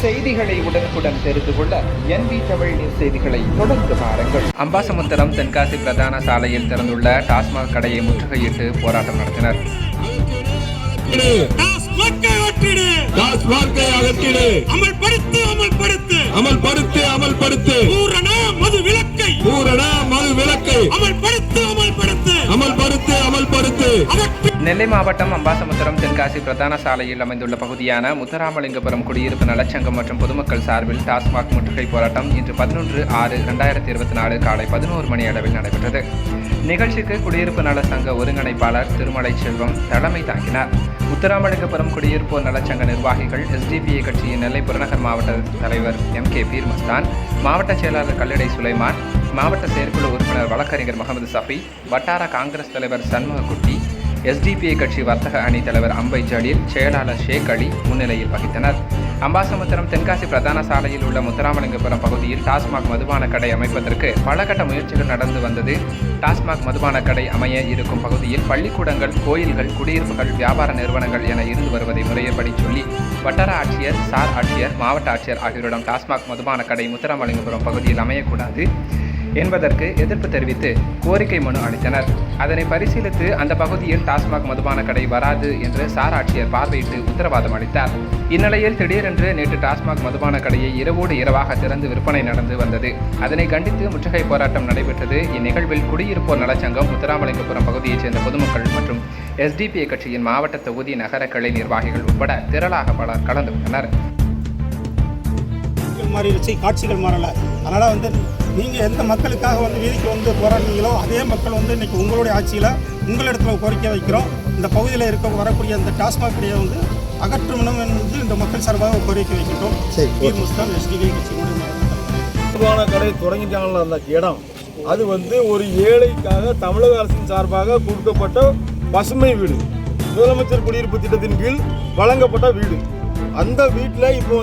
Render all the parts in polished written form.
செய்திகளை உடனுக்குடன் தெரிந்து கொள்ள NV தமிழ் நியூஸ் செய்திகளை தொடர்ந்து பாருங்கள். அம்பாசமுத்திரம் தென்காசி பிரதான சாலையில் திறந்துள்ள டாஸ்மாக் கடையை முற்றுகையிட்டு போராட்டம் நடத்தினர். நெல்லை மாவட்டம் அம்பாசமுத்திரம் தென்காசி பிரதான சாலையில் அமைந்துள்ள பகுதியான முத்துராமலிங்கபுரம் குடியிருப்பு நலச்சங்கம் மற்றும் பொதுமக்கள் சார்பில் டாஸ்மாக் முற்றுகை போராட்டம் இன்று 11/6/2024 காலை 11 மணி அளவில் நடைபெற்றது. நிகழ்ச்சிக்கு குடியிருப்பு நல சங்க ஒருங்கிணைப்பாளர் திருமலை செல்வம் தலைமை தாங்கினார். முத்துராமலிங்கபுரம் குடியிருப்போர் நலச்சங்க நிர்வாகிகள், SDPI கட்சியின் நெல்லை புறநகர் மாவட்ட தலைவர் MK பீர்மஸ்தான், மாவட்ட செயலாளர் கல்லடை சுலைமான், மாவட்ட செயற்குழு உறுப்பினர் வழக்கறிஞர் முகமது சஃபி, வட்டார காங்கிரஸ் தலைவர் சண்முகக்குட்டி, SDPI கட்சி வர்த்தக அணி தலைவர் அம்பை ஜலீல், செயலாளர் ஷேக் அலி முன்னிலையில் வகித்தனர். அம்பாசமுத்திரம் தென்காசி பிரதான சாலையில் உள்ள முத்துராமலிங்கபுரம் பகுதியில் டாஸ்மாக் மதுபான கடை அமைப்பதற்கு பல கட்ட முயற்சிகள் நடந்து வந்தது. டாஸ்மாக் மதுபான கடை அமைய இருக்கும் பகுதியில் பள்ளிக்கூடங்கள், கோயில்கள், குடியிருப்புகள், வியாபார நிறுவனங்கள் என இருந்து வருவதை முறையப்படி சொல்லி வட்டார ஆட்சியர், சார் ஆட்சியர், மாவட்ட ஆட்சியர் ஆகியோரிடம் டாஸ்மாக் மதுபான கடை முத்துராமலிங்கபுரம் பகுதியில் அமையக்கூடாது என்பதற்கு எதிர்ப்பு தெரிவித்து கோரிக்கை மனு அளித்தனர். அதனை பரிசீலித்து அந்த பகுதியில் டாஸ்மாக் மதுபான கடை வராது என்று சார் ஆட்சியர் பார்வையிட்டு உத்தரவாதம் அளித்தார். இந்நிலையில் திடீரென்று நேற்று டாஸ்மாக் மதுபான கடையை இரவோடு இரவாக திறந்து விற்பனை நடந்து வந்தது. அதனை கண்டித்து முற்றுகை போராட்டம் நடைபெற்றது. இந்நிகழ்வில் குடியிருப்போர் நலச்சங்கம், முத்துராமலிங்கபுரம் பகுதியைச் சேர்ந்த பொதுமக்கள் மற்றும் SDPI கட்சியின் மாவட்ட தொகுதி நகர கிளை நிர்வாகிகள் உட்பட திரளாக பலர் கலந்து கொண்டனர். காட்சிகள் மாறல. அதனால் நீங்கள் எந்த மக்களுக்காக வீதிக்கு போராடுறீங்களோ அதே மக்கள் இன்றைக்கி உங்களுடைய ஆட்சியில் உங்களிடத்தில் கோரிக்கை வைக்கிறோம். இந்த பகுதியில் வரக்கூடிய இந்த டாஸ்மாக் கடையை அகற்றணும் என்று இந்த மக்கள் சார்பாக கோரிக்கை வைக்கிட்டோம். SDPI மதுபான கடை தொடங்கிட்டாங்களா அந்த இடம், அது ஒரு ஏழைக்காக தமிழக அரசின் சார்பாக கொடுக்கப்பட்ட பசுமை வீடு, முதலமைச்சர் குடியிருப்பு திட்டத்தின் கீழ் வழங்கப்பட்ட வீடு. அந்த வீட்டில் இப்போ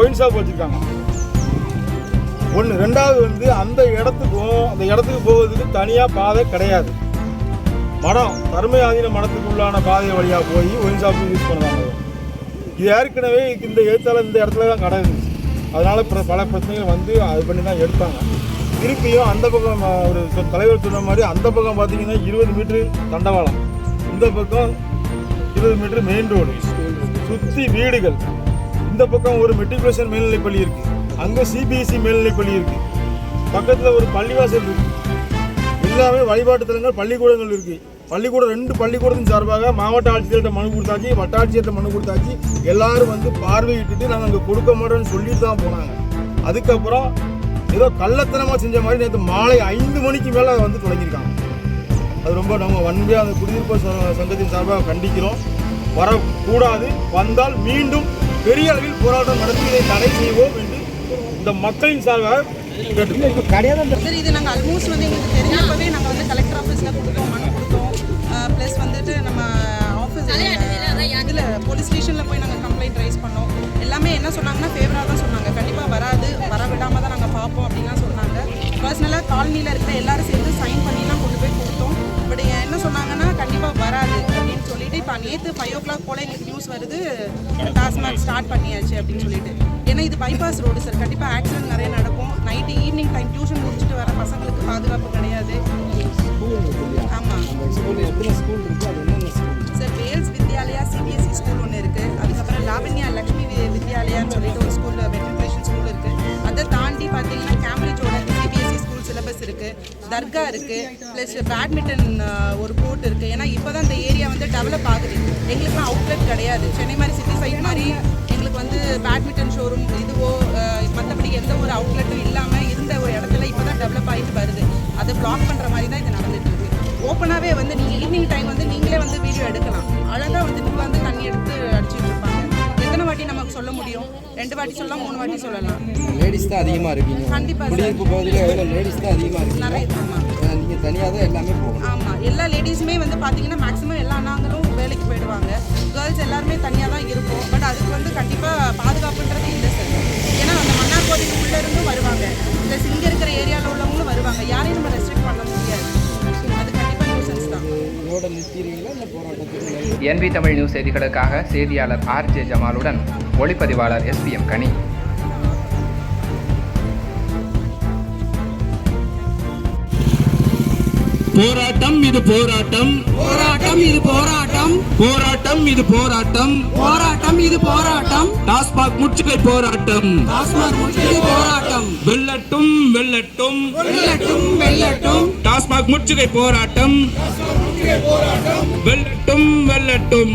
ஒயின் ஷாப் வச்சுருக்காங்க. ஒன்று. ரெண்டாவது அந்த இடத்துக்கு போவதுக்கு தனியாக பாதை கிடையாது. மடம் தர்ம ஆதீன மடத்துக்கு உள்ளான பாதை வழியாக போய் ஒயின் ஷாப் யூஸ் பண்ணுறாங்க. இது ஏற்கனவே இந்த எழுத்தாளர் இந்த இடத்துல தான் கடை இருந்துச்சு. அதனால் பல பிரச்சனைகள் அது பண்ணி தான் எடுத்தாங்க. திருப்பியும் அந்த பக்கம் ஒரு தலைவர் சொன்ன மாதிரி அந்த பக்கம் பார்த்தீங்கன்னா 20 மீட்ரு தண்டவாளம், இந்த பக்கம் 20 மீட்ரு மெயின் ரோடு, சுற்றி வீடுகள். இந்த பக்கம் ஒரு மெட்ரிகுலேஷன் மேல்நிலைப்பள்ளி இருக்குது, அங்கே CBSE மேல்நிலைப்பள்ளி இருக்குது, பக்கத்தில் ஒரு பள்ளிவாசல் இருக்குது. எல்லாமே வழிபாட்டு தலங்கள், பள்ளிக்கூடங்கள் இருக்குது. பள்ளிக்கூடம் 2 பள்ளிக்கூடத்தின் சார்பாக மாவட்ட ஆட்சியர்கிட்ட மனு கொடுத்தாச்சு, வட்டாட்சியர்கிட்ட மனு கொடுத்தாச்சு. எல்லாரும் பார்வையிட்டுட்டு நாங்கள் அங்கே கொடுக்க மாட்டோம்னு சொல்லிட்டு தான் போனாங்க. அதுக்கப்புறம் ஏதோ கள்ளத்தனமாக செஞ்ச மாதிரி நேற்று மாலை 5 மணிக்கு மேலே தொடங்கியிருக்காங்க. அது ரொம்ப நம்ம வன்மையாக அந்த குடியிருப்பு சங்கத்தின் சார்பாக கண்டிக்கிறோம். வரக்கூடாது, வந்தால் மீண்டும் பெரிய அளவில் போராட்டம் நடத்தி இதை தடை செய்வோம் என்று இந்த மக்களின் சார்பாக கேட்டுக்கொள்கிறோம். சரி, இது நாங்கள் ஆல்மோஸ்ட் எங்களுக்கு தெரியாமவே நாங்கள் கலெக்டர் ஆஃபீஸில் கொடுத்தோம், மனு கொடுத்தோம். ப்ளஸ் நம்ம ஆஃபீஸ் இதில் போலீஸ் ஸ்டேஷனில் போய் நாங்கள் கம்ப்ளைண்ட் ரைஸ் பண்ணோம். எல்லாமே என்ன சொன்னாங்கன்னா ஃபேவராக தான் சொன்னாங்க. கண்டிப்பாக வராது, வர விடாமல் தான் நாங்கள் பார்ப்போம் அப்படின்லாம் சொன்னாங்க. பர்சனலாக காலனியில் இருக்கிற எல்லாரும் சேர்ந்து சைன் பண்ணிலாம் கொண்டு போய் கொடுத்தோம். பட் என்ன சொன்னாங்கன்னா கண்டிப்பாக வராது அப்படின்னு சொல்லிட்டு இப்போ நேற்று 5 o'clock போல் எங்களுக்கு நியூஸ் வருது டாஸ்மாக் ஸ்டார்ட் பண்ணியாச்சு அப்படின்னு சொல்லிட்டு. ஏன்னா இது பைபாஸ் ரோடு சார், கண்டிப்பாக ஆக்சிடென்ட் நிறைய நடக்கும். நைட்டு ஈவினிங் டைம் டியூஷன் முடிச்சுட்டு வர பசங்களுக்கு பாதுகாப்பு கிடையாது. ஆமாம் sir, Vels Vidyalaya CBSE school ஒன்று இருக்குது. அதுக்கப்புறம் லாவண்யா லக்ஷ்மி வித்யாலயான்னு சொல்லிட்டு ஒரு ஸ்கூல், மெட்ரிகுலேஷன் ஸ்கூல் இருக்குது. அதை தாண்டி பார்த்தீங்கன்னா கேம்பிரிட்ஜோட CBSE ஸ்கூல் சிலபஸ் இருக்குது, தர்கா இருக்குது, ப்ளஸ் பேட்மிண்டன் ஒரு கோர்ட் இருக்குது. ஏன்னா இப்போ தான் இந்த ஏரியா டெவலப் ஆகுது. எங்களுக்குலாம் அவுட்லெட் கிடையாது. சென்னை மாதிரி சிட்டி சைட் மாதிரி எங்களுக்கு பேட்மிண்டன் ஷோரூம் இதுவோ மற்றபடி எந்த ஒரு அவுட்லெட்டும் இல்லாமல் இருந்த ஒரு இடத்துல இப்போ தான் டெவலப் ஆகிட்டு வருது. அதை பிளாக் பண்ணுற மாதிரி தான் இது நடந்துட்டு இருக்கு. ஓப்பனாகவே நீங்கள் ஈவினிங் டைம் நீங்களே வீடியோ எடுக்கலாம். அழகாக நீங்கள் தண்ணி எடுத்து அடிச்சுட்டு இருப்பாங்க. எத்தனை வாட்டி நமக்கு சொல்ல முடியும்? 2 வாட்டி சொல்லலாம், 3 வாட்டி சொல்லலாம். லேடிஸ் தான் அதிகமாக இருக்கீங்க. கண்டிப்பாக குடியிருப்பு பகுதியில் எவ்வளோ லேடிஸ் தான் அதிகமாக இருக்கு. நிறைய. ஆமாம், நீங்கள் தனியாக தான் எல்லாமே போகும். ஆமாம், எல்லா லேடிஸுமே பார்த்தீங்கன்னா மேக்ஸிமம் எல்லா அண்ணாங்களும் வேலைக்கு போயிடுவாங்க. கேர்ள்ஸ் எல்லாருமே தனியாக தான் இருக்கும். பட் அதுக்கு கண்டிப்பாக பாதுகாப்புன்றது இல்லை சார். ஏன்னா அந்த மன்னார் கோவில் உள்ளேருந்தும் வருவாங்க, ப்ளஸ் இங்கே இருக்கிற ஏரியாவில் உள்ளவங்களும் வருவாங்க. யாரையும் நம்ம ரெஸ்ட்ரிக்ட் பண்ண முடியாது. அது கண்டிப்பாக நியூசன்ஸ் தான். இதோட நிறுத்திடுவீங்களா இல்லை போராட்டத்துக்கு? NV தமிழ் நியூஸ் செய்திகளுக்காக செய்தியாளர் RJ ஜமாலுடன் ஒளிப்பதிவாளர் SPM கனி. போராட்டம் இது போராட்டம், போராட்டம் இது போராட்டம், போராட்டம் இது போராட்டம், போராட்டம் இது போராட்டம், டாஸ்மாக் முற்றுகை போராட்டம், டாஸ்மாக் முற்றுகை போராட்டம், வெல்லட்டும் வெல்லட்டும், வெல்லட்டும் வெல்லட்டும், டாஸ்மாக் முற்றுகை போராட்டம், வெல்லட்டும் வெல்லட்டும்.